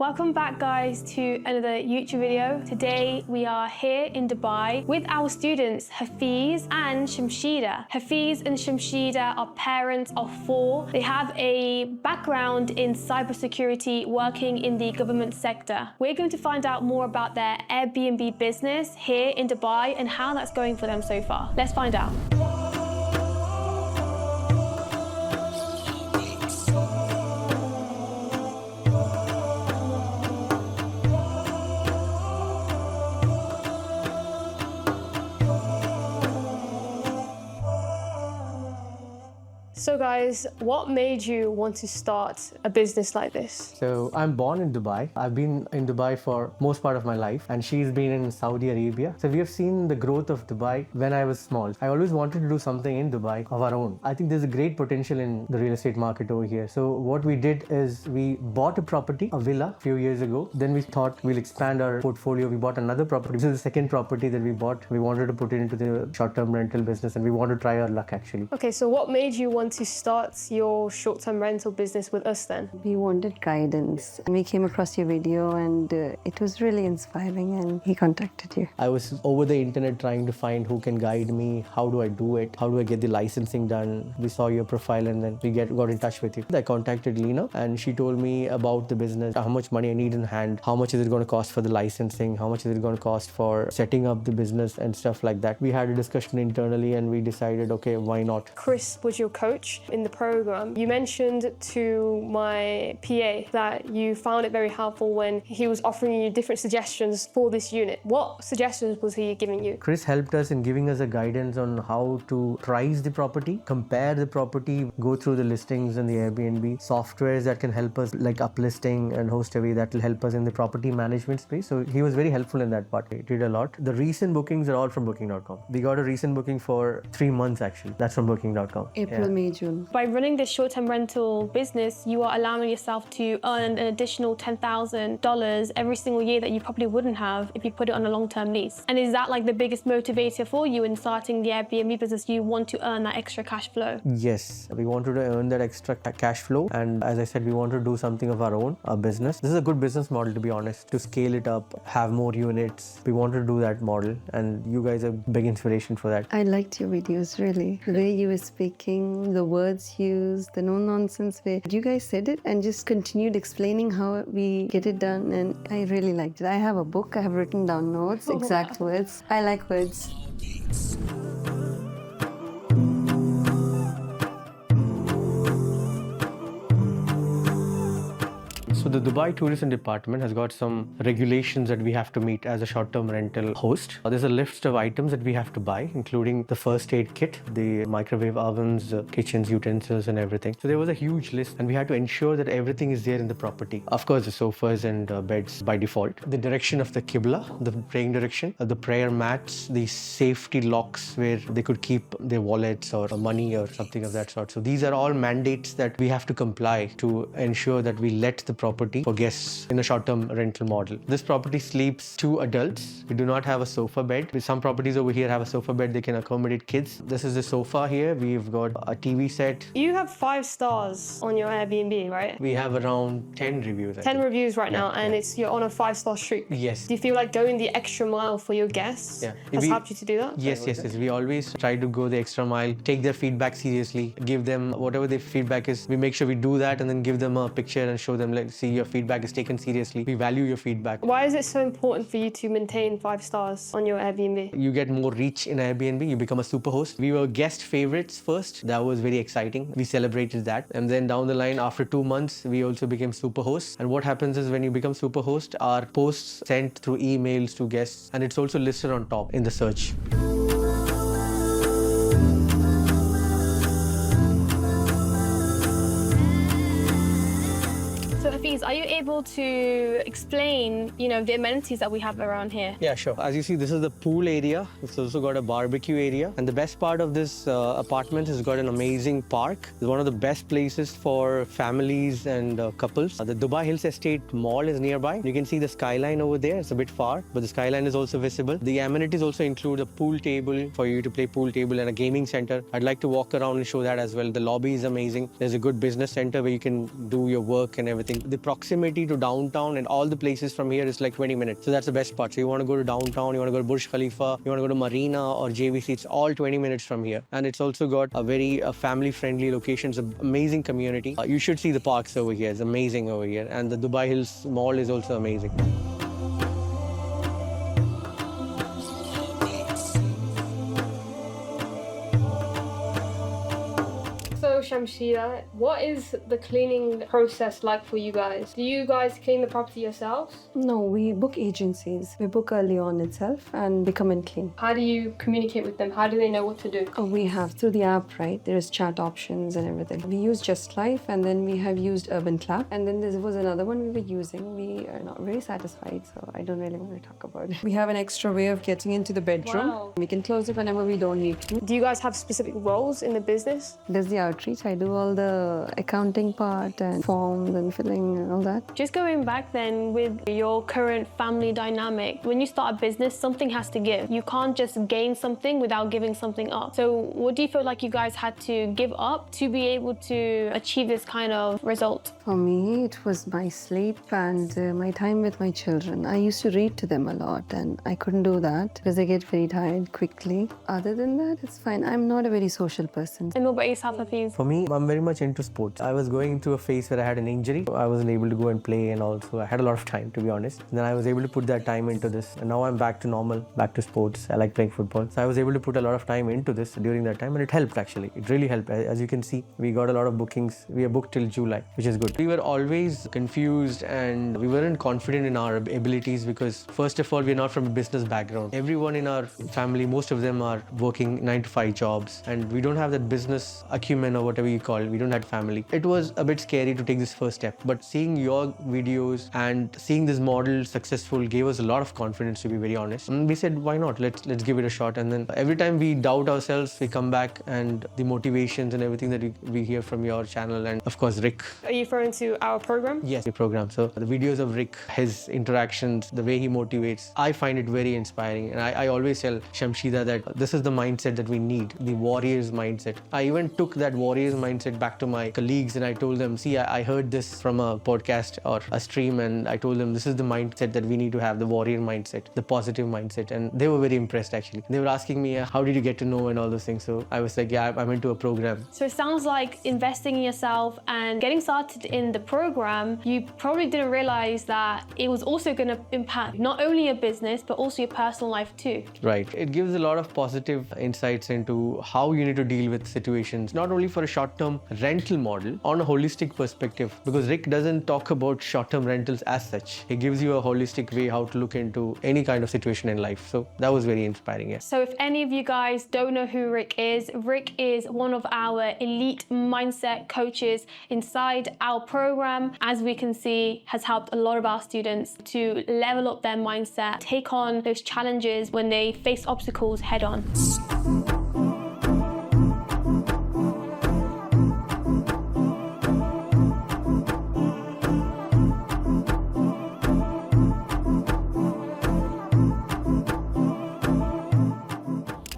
Welcome back guys to another YouTube video. Today we are here in Dubai with our students Hafiz and Shamsheeda. Hafiz and Shamsheeda are parents of 4. They have a background in cybersecurity working in the government sector. We're going to find out more about their Airbnb business here in Dubai and how that's going for them so far. Let's find out. So guys, what made you want to start a business like this? So I'm born in Dubai. I've been in Dubai for most part of my life, and she's been in Saudi Arabia. So we have seen the growth of Dubai when I was small. I always wanted to do something in Dubai of our own. I think there's a great potential in the real estate market over here. So what we did is we bought a property, a villa, a few years ago. Then we thought we'll expand our portfolio. We bought another property. This is the second property that we bought. We wanted to put it into the short-term rental business, and we want to try our luck actually. Okay, so what made you want to start your short-term rental business with us then? We wanted guidance. We came across your video and it was really inspiring, and he contacted you. I was over the internet trying to find who can guide me, how do I do it, how do I get the licensing done. We saw your profile and then we got in touch with you. I contacted Leena and she told me about the business, how much money I need in hand, how much is it going to cost for the licensing, how much is it going to cost for setting up the business and stuff like that. We had a discussion internally and we decided, okay, why not? Chris was your coach in the program. You mentioned to my PA that you found it very helpful when he was offering you different suggestions for this unit. What suggestions was he giving you? Chris helped us in giving us a guidance on how to price the property, compare the property, go through the listings and the Airbnb, softwares that can help us like uplisting and HostAway that will help us in the property management space. So he was very helpful in that part. He did a lot. The recent bookings are all from booking.com. We got a recent booking for 3 months actually. That's from booking.com. April, May, June. By running this short-term rental business, you are allowing yourself to earn an additional $10,000 every single year that you probably wouldn't have if you put it on a long-term lease. And is that like the biggest motivator for you in starting the Airbnb business? You want to earn that extra cash flow? Yes, we wanted to earn that extra cash flow, and as I said, we want to do something of our own, a business. This is a good business model, to be honest, to scale it up, have more units. We wanted to do that model, and you guys are big inspiration for that. I liked your videos, really. The way you were speaking, the words used, the no-nonsense way. You guys said it and just continued explaining how we get it done, and I really liked it. I have a book, I have written down notes, exact words. I like words. So the Dubai Tourism Department has got some regulations that we have to meet as a short-term rental host. There's a list of items that we have to buy, including the first aid kit, the microwave ovens, kitchens, utensils and everything. So there was a huge list and we had to ensure that everything is there in the property. Of course, the sofas and beds by default. The direction of the Qibla, the praying direction, the prayer mats, the safety locks where they could keep their wallets or money or something of that sort. So these are all mandates that we have to comply to ensure that we let the property for guests in a short-term rental model. This property sleeps 2 adults. We do not have a sofa bed. Some properties over here have a sofa bed. They can accommodate kids. This is the sofa here. We've got a TV set. You have 5 stars on your Airbnb, right? We have around 10 reviews. 10 reviews right now, and you're on a 5-star streak. Yes. Do you feel like going the extra mile for your guests has helped you to do that? Yes. We always try to go the extra mile, take their feedback seriously, give them whatever their feedback is. We make sure we do that and then give them a picture and show them, like, see, your feedback is taken seriously. We value your feedback. Why is it so important for you to maintain 5 stars on your Airbnb? You get more reach in Airbnb. You become a superhost. We were guest favorites first. That was very exciting. We celebrated that. And then down the line, after 2 months, we also became superhosts. And what happens is when you become superhost, our posts sent through emails to guests, and it's also listed on top in the search. Are you able to explain, the amenities that we have around here? Yeah, sure. As you see, this is the pool area. It's also got a barbecue area. And the best part of this apartment has got an amazing park. It's one of the best places for families and couples. The Dubai Hills Estate Mall is nearby. You can see the skyline over there. It's a bit far, but the skyline is also visible. The amenities also include a pool table for you to play pool table and a gaming center. I'd like to walk around and show that as well. The lobby is amazing. There's a good business center where you can do your work and everything. The proximity to downtown and all the places from here is like 20 minutes. So that's the best part. So you want to go to downtown, you want to go to Burj Khalifa, you want to go to Marina or JVC, it's all 20 minutes from here. And it's also got a very family-friendly location. It's an amazing community. You should see the parks over here. It's amazing over here. And the Dubai Hills Mall is also amazing. So Shamsheeda, what is the cleaning process like for you guys? Do you guys clean the property yourselves? No, we book agencies. We book early on itself and they come and clean. How do you communicate with them? How do they know what to do? Oh, we have through the app, right? There is chat options and everything. We use Just Life and then we have used Urban Clap. And then there was another one we were using. We are not very satisfied, so I don't really want to talk about it. We have an extra way of getting into the bedroom. Wow. We can close it whenever we don't need to. Do you guys have specific roles in the business? There's the outreach. I do all the accounting part and forms and filling and all that. Just going back then with your current family dynamic, when you start a business, something has to give. You can't just gain something without giving something up. So what do you feel like you guys had to give up to be able to achieve this kind of result? For me, it was my sleep and my time with my children. I used to read to them a lot and I couldn't do that because I get very tired quickly. Other than that, it's fine. I'm not a very social person. And what about yourself, Hafiz? For me, I'm very much into sports. I was going through a phase where I had an injury. I wasn't able to go and play, and also I had a lot of time, to be honest. And then I was able to put that time into this. And now I'm back to normal, back to sports. I like playing football. So I was able to put a lot of time into this during that time, and it helped actually. It really helped. As you can see, we got a lot of bookings. We are booked till July, which is good. We were always confused and we weren't confident in our abilities because first of all, we're not from a business background. Everyone in our family, most of them are working 9-to-5 jobs, and we don't have that business acumen or whatever you call it. We don't have family. It was a bit scary to take this first step, but seeing your videos and seeing this model successful gave us a lot of confidence, to be very honest. And we said, why not? Let's give it a shot. And then every time we doubt ourselves, we come back, and the motivations and everything that we hear from your channel, and of course Rick. Are you referring to our program? Yes, the program. So the videos of Rick, his interactions, the way he motivates, I find it very inspiring. And I always tell Shamsheeda that this is the mindset that we need, the warrior's mindset. I even took that warrior's mindset back to my colleagues and I told them, see, I heard this from a podcast or a stream, and I told them this is the mindset that we need to have, the warrior mindset, the positive mindset. And they were very impressed actually. They were asking me, how did you get to know and all those things. So I was like, yeah, I'm into a program. So it sounds like investing in yourself and getting started in the program, you probably didn't realize that it was also going to impact not only your business, but also your personal life too. Right. It gives a lot of positive insights into how you need to deal with situations, not only for a short-term rental model, on a holistic perspective, because Rick doesn't talk about short-term rentals as such. He gives you a holistic way how to look into any kind of situation in life. So that was very inspiring. Yeah. So if any of you guys don't know who Rick is one of our elite mindset coaches inside our program. As we can see, has helped a lot of our students to level up their mindset, take on those challenges when they face obstacles head on.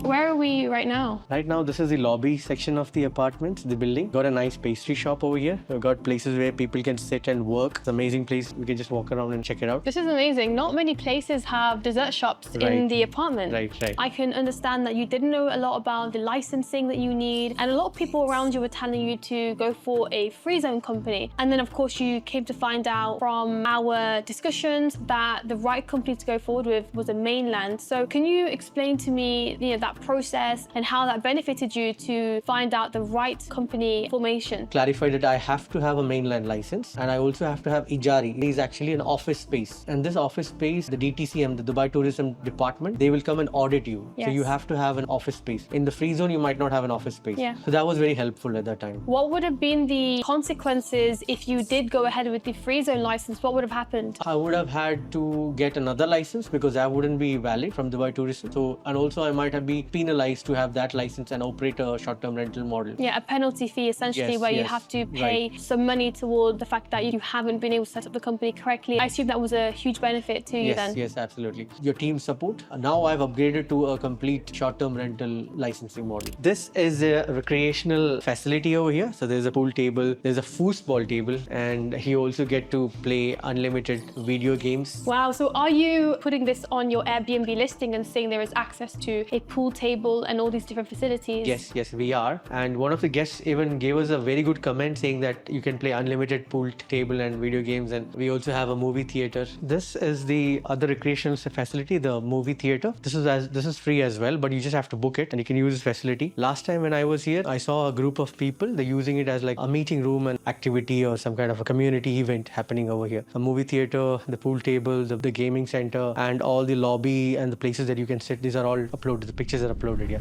Where are we right now? Right now, this is the lobby section of the apartment, the building. Got a nice pastry shop over here. We've got places where people can sit and work. It's an amazing place. We can just walk around and check it out. This is amazing. Not many places have dessert shops in the apartment. Right. I can understand that you didn't know a lot about the licensing that you need, and a lot of people around you were telling you to go for a free zone company. And then of course you came to find out from our discussions that the right company to go forward with was a mainland. So can you explain to me, that process and how that benefited you to find out the right company formation? Clarify that I have to have a mainland license, and I also have to have Ijari. It is actually an office space, and this office space, the DTCM, the Dubai Tourism Department, they will come and audit you. Yes. So you have to have an office space. In the free zone, you might not have an office space. Yeah. So that was very helpful at that time. What would have been the consequences if you did go ahead with the free zone license? What would have happened? I would have had to get another license because that wouldn't be valid from Dubai Tourism. So, and also I might have been penalized to have that license and operate a short-term rental model. Yeah, a penalty fee essentially, Yes, where you yes, have to pay some money toward the fact that you haven't been able to set up the company correctly. I assume that was a huge benefit to you then. Yes, absolutely. Your team support. Now I've upgraded to a complete short-term rental licensing model. This is a recreational facility over here. So there's a pool table, there's a foosball table, and you also get to play unlimited video games. Wow, so are you putting this on your Airbnb listing and saying there is access to a pool table and all these different facilities? Yes, we are. And one of the guests even gave us a very good comment saying that you can play unlimited pool table and video games, and we also have a movie theater. This is the other recreational facility, the movie theater. This is free as well, but you just have to book it and you can use this facility. Last time when I was here, I saw a group of people. They're using it as like a meeting room and activity or some kind of a community event happening over here. A movie theater, the pool table, the gaming center, and all the lobby and the places that you can sit. These are all uploaded. The pictures are uploaded, yeah.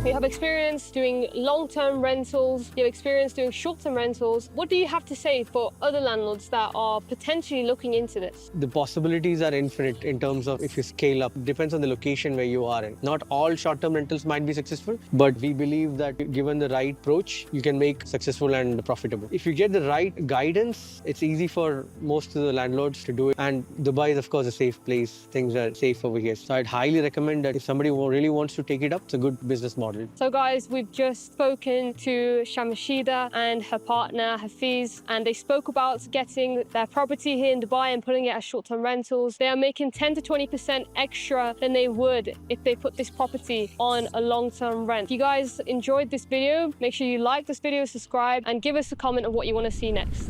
You have experience doing long-term rentals, you have experience doing short-term rentals. What do you have to say for other landlords that are potentially looking into this? The possibilities are infinite in terms of if you scale up. It depends on the location where you are in. Not all short-term rentals might be successful, but we believe that given the right approach, you can make successful and profitable. If you get the right guidance, it's easy for most of the landlords to do it. And Dubai is, of course, a safe place. Things are safe over here. So I'd highly recommend that if somebody really wants to take it up, it's a good business model. So guys, we've just spoken to Shamsheeda and her partner Hafiz, and they spoke about getting their property here in Dubai and putting it as short-term rentals. They are making 10 to 20% extra than they would if they put this property on a long-term rent. If you guys enjoyed this video, make sure you like this video, subscribe, and give us a comment of what you want to see next.